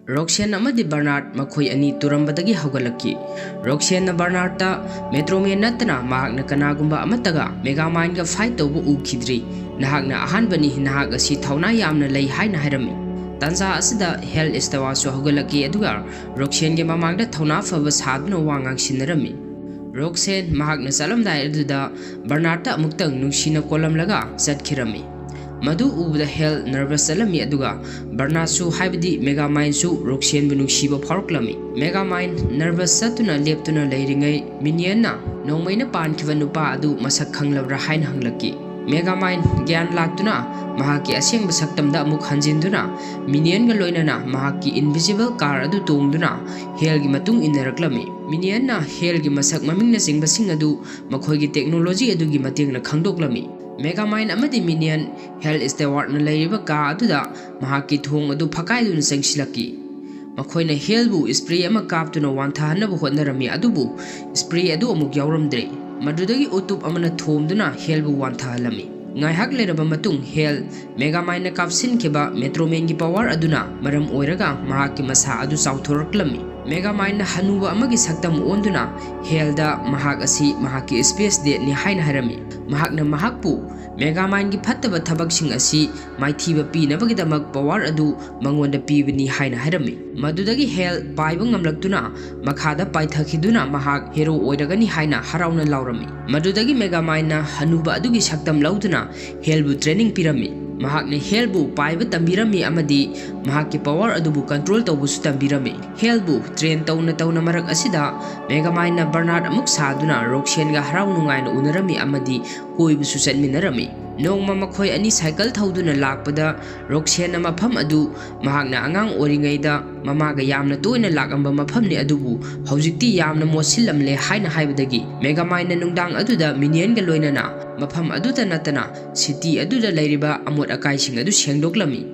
Roxanne amadi Bernard makhoi ani turambadagi haugalaki. Roxanne na Bernard ta Metroman natana mahakna kanagumba amataga Megamind ga fight tawbu ukidri. Nahakna ahanbani nahak asi thauna yamna lei haina hairami. Tanza asida hell istawaso haugalaki aduga Roxanne ge mamangda thauna faba sadna wangang sinarami. Roxanne mahakna salamdai aduda Bernard ta amuktang nungsina kolam laga satkirami. Madu ubda hell nervous salami aduga Bernard su haibadi Megamind su Roxanne bu nungsiba phauklami. Megamind nervous satuna leptuna leiringai minion na nongmaina pankiba nupa adu masak khanglabra hain hanglaki. Megamind gyan laktuna mahaki aseng basaktamda amuk hanjinduna minion ga loinana mahaki invisible car adu tongduna hell gi matung inaraklami. Minion na hell gi masak mamingna singbasing adu makhoi gi technology adu gi matingna khangdoklami. Megamind amadi minion hell is the word na layriba ka aduda mahaki thong adu phakai dun sangsilaki. Makhoina hell bu spray ama kaptuna wantahana bu hotnarami adubu spray adu amuk yawramdre. Madudagi utup amana thomduna hell bu wantahalami. Ngaihak leraba matung hell Megamind na kapsin keba Metroman gi power aduna maram oiraga mahaki masa adu sauthoroklami. Megamind na hanuba amagi saktam onduna hell da mahak asi mahaki space de ni haina harami. Mahak na mahakpu Megamind gi phattaba thabaksing asi maithiba pinabagidamak power adu mangonda pibani haina harami. Madudagi hell paiba ngamlaktuna makhada paithakiduna mahak hero oiragani haina harauna laurami. Madudagi Megamind na hanuba adugi saktam lauduna hell bu training pirami. Mahak ne hell bu paiba tambirami amadi mahak ki power adubu control tawbusu tambirami. Hell bu train tawna marak asida Megamind na Bernard amuk saduna Roxanne ga harau nungai na unarami amadi koibusu chatminarami. Nongma makhoi ani cycle thauduna lakpada Roxanne na mafam adu mahak na angang oringaida mamaga yamna toina lakamba mafamni adubu haujikti yamna mosillamle haina haibadagi Megamind na nungdang aduda minion ga loinana mafam aduda natana city aduda lairiba amot akai sing adu sengdoklami.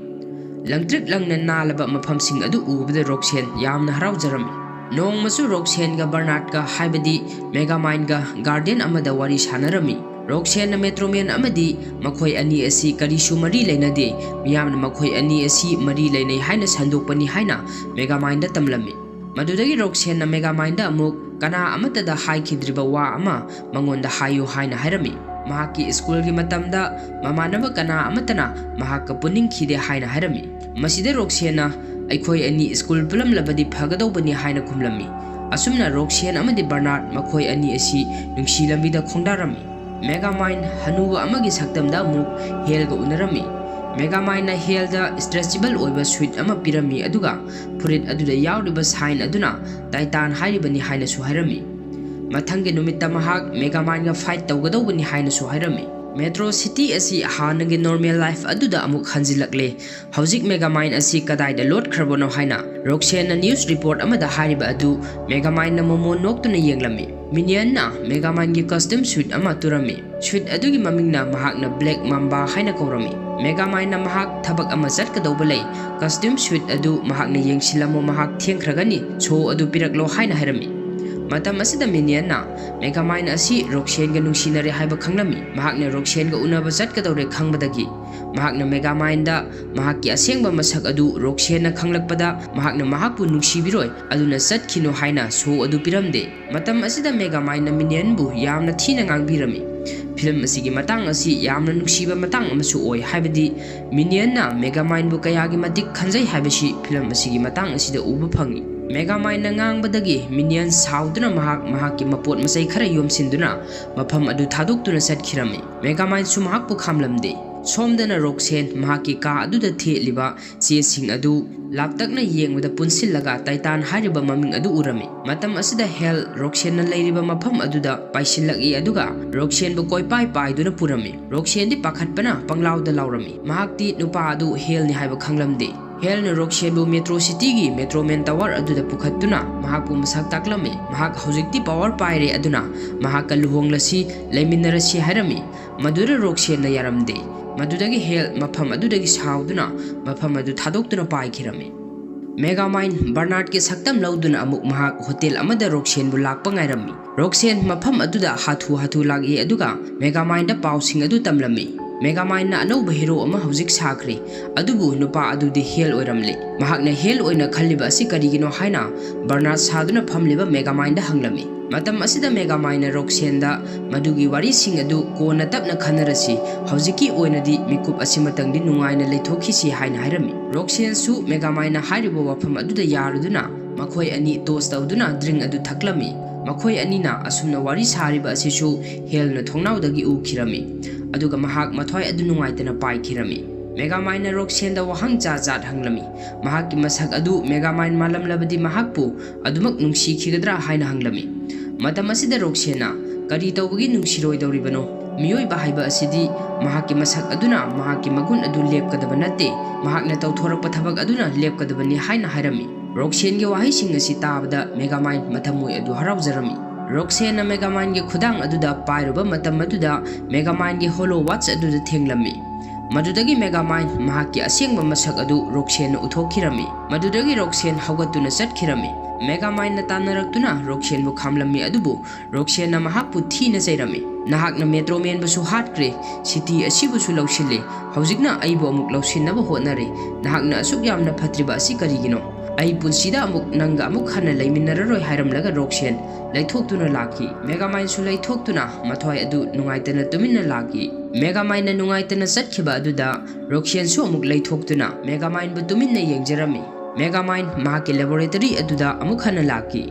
Langtrik langna nalaba mafam sing adu ubada Roxanne yamna haraujarami. Nong masu Roxanne ga Bernard ga haibadi Megamind ga guardian amada wari sanarami. Roxanne na Metroman amadi makhoi ani asi karisu mari leinade miyamna makhoi ani asi mari leinai haina sandokpani haina Megamind da tamlami. Madudagi Roxanne na Megamind da amuk kana amata da haikidriba wa ama mangonda hayu haina hairami. Mahaki school gi matamda mamanaba kana amatana mahaka puning khide haina hairami. Masida Roxanne na aikhoi ani school pulam labadi phagadobani haina khumlami. Asumna Roxanne amadi Bernard makhoi ani asi nungsi lambida khongdarami. Megamind hanuba amagi saktamda amuk hell ga unarami. Megamind na hell da stretchable oiba suit ama pirami aduga purit aduda yawriba sign aduna Titan hairibani haina su hairami. Mathangi numitta mahak Megamind ga fight tawgadawbani haina su hairami. Metro City asi hanagi normal life aduda amuk hanjilakle. Haujik Megamind asi kadai da load kharbono haina Roxanne na news report amada hariba adu Megamind na momo noktuna yenglami. Minion na Megamind gi custom suit ama turami. Suit adugi mamingna mahak na Black Mamba haina kaurami. Megamind na mahak thabak ama chatkadawba lei. Custom suit adu mahak na yengsilamo mahak thiengkhragani so adu piraklo haina hairami. Matam asida minion na Megamind asi Roxanne ga nungsinare haiba khanglami. Mahak na Roxanne ga unaba chatkadawre khangbadagi mahak na Megamind da mahak ki asengba masak adu Roxanne na khanglakpada mahak na mahakpu nungsibiroi aduna chatkino haina so adu piramde. Matam asida Megamind na minion bu yamna thina ngangbirami. Film asigi matang asi yamna nungsiba matang amasu oi haibadi minion na Megamind bu kayagi matik khanjai haibashi film asigi matang asida uba phangi. Megamind na ngangbadagi minion sauduna mahak ki mapot masai khara yomsinduna mafam adu thadokduna satkirami. Megamind su mahakpu khamlamde. Somdana Roxanne mahaki ka aduda theliba che sing adu laptakna yengwada punsillaga Titan hariba maming adu urami. Matam asida hell Roxanne na leiriba mafam aduda paisillaki aduga Roxanne bu koi pai duna purami. Roxanne di pakhatpana panglauda laurami. Mahakti nupa adu hell ni haiba khanglamde. Hell na Roxanne bu Metro City gi Metroman Tower aduda pukhatuna mahakpu masak taklami. Mahak haujikti power paire aduna mahaka luhonglasi leiminarasi harami. Madura Roxanne na yaramde. Madudagi hell mafam adudagi sauduna mafam adu thadokduna paikhirami. Megamind Bernard ke saktam lauduna amuk mahak hotel amada Roxanne bu lakpa ngairami. Roxanne mafam aduda hathu lagi aduga Megamind da pausing adu tamlami. Megamind na anouba hero ama hojik sakri adubu nupa adudi hel oiramli mahakna hel oina khalliba asi karigino haina Bernard saduna phamliba Megamind da hanglami matam asida Megamind na Roxanne da madugi wari sing adu kona tapna khanarasi hojiki oinadi mikup asimatangdi nungaina leithokisi haina hairami Roxanne su Megamind na hairibo wafam aduda yaruduna makhoi ani toast tawduna drink adu thaklami makhoi anina asumna wari sariba asisu hel na thongnawdagi ukhirami aduga mahak mathoi adu nungaitana paikhirami Megamind na Roxanne da wahang jat hanglami mahakki masak adu Megamind malamlabadi mahakpu adumak nungsikhigadra haina hanglami matam asida Roxanne kari tawbagi nungsiroidawribano miyoiba haiba asidi mahakki masak aduna mahakki magun adu lepkadaba natte mahakna tawthorakpa thabak aduna lepkadabani haina hairami Roxanne ge wahi sing asi tabada Megamind mathamoi adu harawjarami Roxanne na Megamind ge khudang aduda pairuba matam aduda Megamind ge holo watch aduda thenglami madudagi Megamind mahakki asengba masak adu Roxanne uthokhirami madudagi Roxanne hawgatuna chatkhirami Megamind na tanaraktuna Roxanne bu khamlami adubu Roxanne na mahakpu thina jairami nahak na metro man bu su hatkre city asibu su lawsille hawjikna aibo amuk lawsinnaba hotnare nahak na asuk yamna phatriba asi karigino ai punsida amuk nanga amuk khana leiminararoi hairamlaga Roxanne laithokhtuna laki Megamind su laithokhtuna mathoi adu nungaitana tuminna laki Megamind na nungaitana chatkhiba aduda Roxanne su amuk laithokhtuna Megamind bu tuminna yengjarami Megamind mahakki laboratory aduda amuk khana laki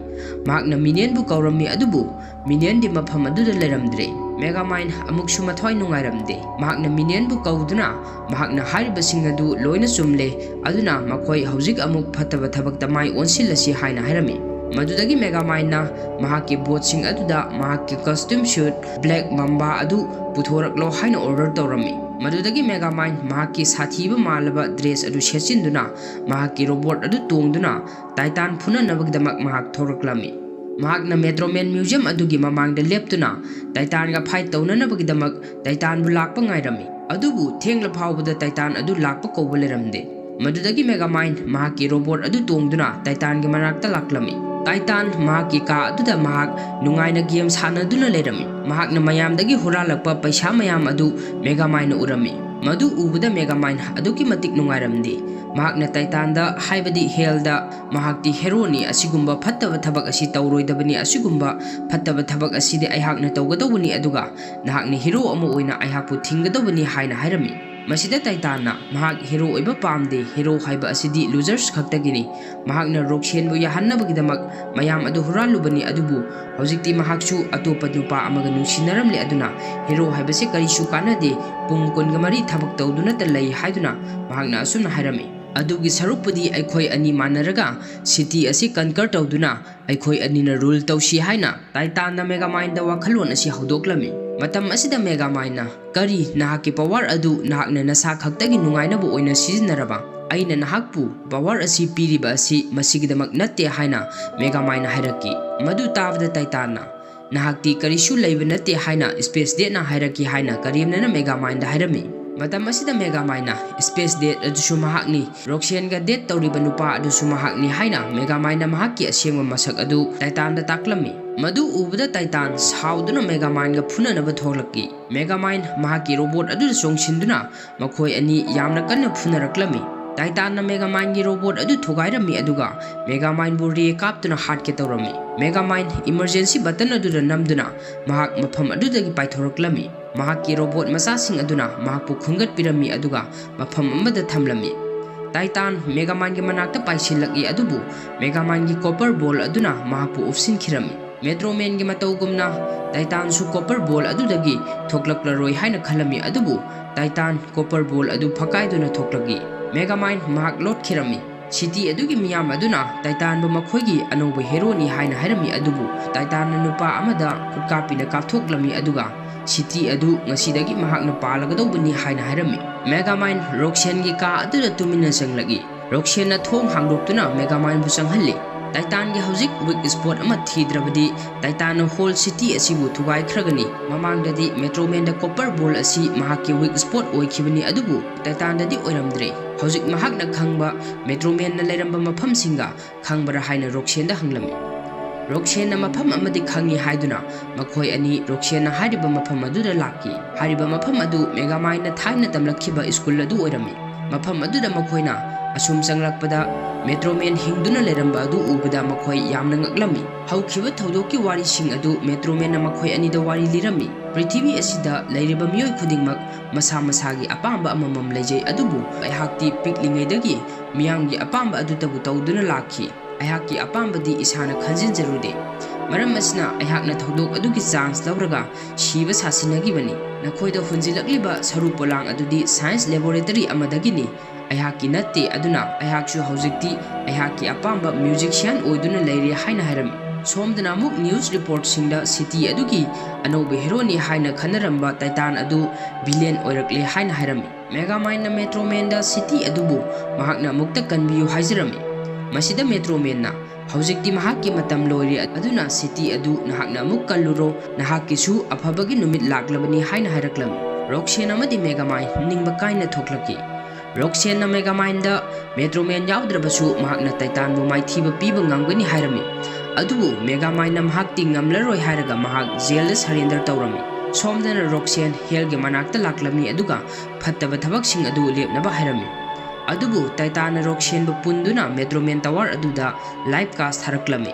mahakna minion bu kaurami adubu minion di mafam aduda leiramdre Megamind amuk su mathoi nungairamde mahakna minion bu kauduna mahakna hairibasing adu loina sumle aduna makhoi hojik amuk phataba thabakta mai onsilasi haina hairami madudagi Megamind na mahakki botsing aduda mahakki costume suit black mamba adu puthoraklo haina order tawrami madudagi Megamind mahakki sathiba malaba dress adu sechinduna mahakki robot adu tongduna Titan phunanabagdamak mahak thoraklami mahakna Metro Man Museum adugi mamangda leptuna Titan ga fight tawnanabagidamak Titan bu lakpa ngairami adubu thengla phawbada Titan adu lakpa kowbaleramde madudagi Megamind mahakki robot adu tongduna Titan gi manakta laklami Titan mahakki ka aduda mahak nungaina game sanaduna lerami mahakna mayamdagi huralakpa paisa mayam adu Megamind urami madu ubada Megamind aduki matik nungairamde mahakna Titan da haibadi hell da mahakti heroni asigumba phattaba thabak asi tawroidabani asigumba phattaba thabak asidi aihakna tawgadawani aduga nahakni hero amu oina aihakpu thinggadawani haina hairami masida Titan na mahak hero oiba pamde hero haiba asidi losers khaktagini mahakna Roxanne bu yahannabagidamak mayam adu huralubani adubu hojikti mahaksu atopa nupa amaga nungsinaramle aduna hero haibase karisu kanade pung kongamari thabak tawduna talai haiduna mahakna asumna hairami adugi sarupudi aikhoi ani manaraga city asi conquer tawduna aikhoi anina rule tawsi haina Titan na Megamind da wakhalon asi haudoklami matam asida Megamind na kari nahakki power adu nahakna nasa khaktagi nungainabu oina sizinaraba aina nahakpu power asi piriba asi masigidamak natte haina Megamind na hairaki madu tabda Titan na nahakti karisu leiba natte haina space date na hairaki haina karimna na Megamind da hairami matam asida Megamind na space date adusu mahakni Roxanne ga date tawriba nupa adusu mahakni haina Megamind na mahakki asengwa masak adu Titan da taklami madu ubada Titan sauduna Megamind ga phunanaba tholaki Megamind mahakki robot adu songsinduna makhoi ani yamna kanna phunaraklami Titan na Megamind gi robot adu thogairami aduga Megamind bu re kaptuna hatke tawrami Megamind emergency button adu namduna mahak mafam adu dagi paithoraklami mahakki robot masasing aduna mahakpu khungat pirami aduga mafam amada thamlami Titan Megamind gi manakta paisilaki adubu Megamind gi copper ball aduna mahakpu ufsin khirami Metro Man gi matawgumna Titan su copper ball adudagi thoklaroi haina khalami adubu Titan copper ball adu phakaiduna thoklagi Megamind mahak lot khirami city adugi miyam aduna Titan bu makhoigi anoba hero ni haina hairami adubu Titan na nupa amada kutkapina kapthoklami aduga city adu ngasidagi mahakna palagadawbani haina hairami Megamind Roxanne gi ka aduda tumina sanglagi Roxanne na thong hangdoktuna Megamind bu sanghalli Titan gi hojik weak spot ama thidrabadi Titan na whole city asibu thugai khragani mamangdadi Metro Man da copper ball asi mahakki weak spot oikhibani adubu Titan dadi oiramdre hojik mahakna khangba Metro Man na leiramba mafam singa khangbara haina Roxanne da hanglami Roxanne mafam amadi khangi haiduna makhoi ani Roxanne hariba mafam aduda laki hariba mafam adu Megamind na thaina tamlakhiba school adu oirami mafam aduda makhoina asum changlakpada Metroman hingduna leramba adu ubada makhoi yamna ngaklami haukhiba thaudoki wari sing adu Metroman na makhoi ani da wari lirami Prithvi asida leiriba miyoi khudingmak masa masagi apamba amamam lejai adubu aihakti piklingaidagi miyamgi apamba adu tabu tawduna lakhi aihakki apambadi isana khanjin jarude maram asna aihakna thodok adugi chance lawraga shiba sasinagibani nakhoida hunjilakliba saru polang adudi science laboratory amadagini aihakki natte aduna aihaksu haujikti aihakki apamba musician oiduna leiri haina hairami somdana muk news report singda city adugi anobe heroni haina khanaramba titan adu villain oirakle haina hairami Megamind na Metroman da city adubu mahakna mukta kanbiyu haizirami masida Metroman na haujikti mahakki matam loiri aduna city adu nahakna muk kalluro nahakki su aphabagi numit laklabani haina hairaklami Roxanne amadi Megamind ningba kaina thoklaki Roxanne na Megamind da Metroman yaudrabasu mahakna titan bu maithiba piba ngangani hairami adubu Megamind na mahakti ngamlaroi hairaga mahak jail da surrender tawrami somdana Roxanne helge manakta laklami aduga phattaba thabaksing adu lepnaba hairami adubu titan Roxanne bu punduna Metroman tower aduda live cast haraklami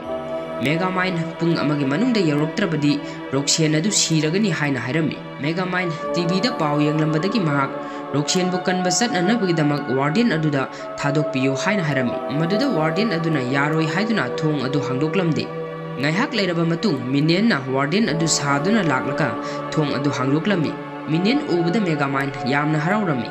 Megamind pung amagi manungda yaroktrabadi Roxanne adu siragani haina hairami Megamind TV da paw yanglambadagi mahak Roxanne bu kanba satnanabagidamak warden aduda thadokpiyo haina hairami maduda warden aduna yaroi haiduna thong adu hangdoklamde ngaihak leiraba matung minian na warden adu saduna laklaka thong adu hangdoklami minian ubada Megamind yamna haraurami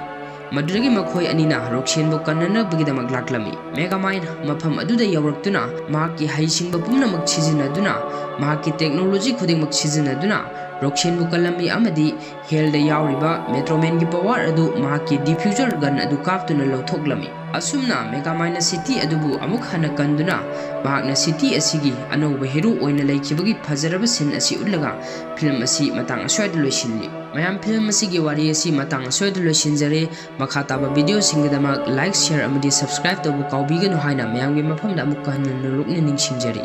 maduragi makhoi anina Roxanne bu kannanabagidamak laklami Megamind mafam aduda yawraktuna mahakki haisingba pumnamak sizinaduna mahakki technology khudingmak sizinaduna Roxanne bu kalami amadi helda yauriba Metroman gi power adu mahakki diffuser gun adu kaptuna lothoklami asumna Megamind city adubu amuk hana kanduna mahakna city asigi anoba hero oina leikibagi phajaraba sin asi ullaga film asi matang aswada loisinli mayam film asigi wari asi matang aswada loisinjare makha taba video singdama like share amadi subscribe tabu kaubiganu haina mayamgi mafamda amuk hanna rukna ningsingjari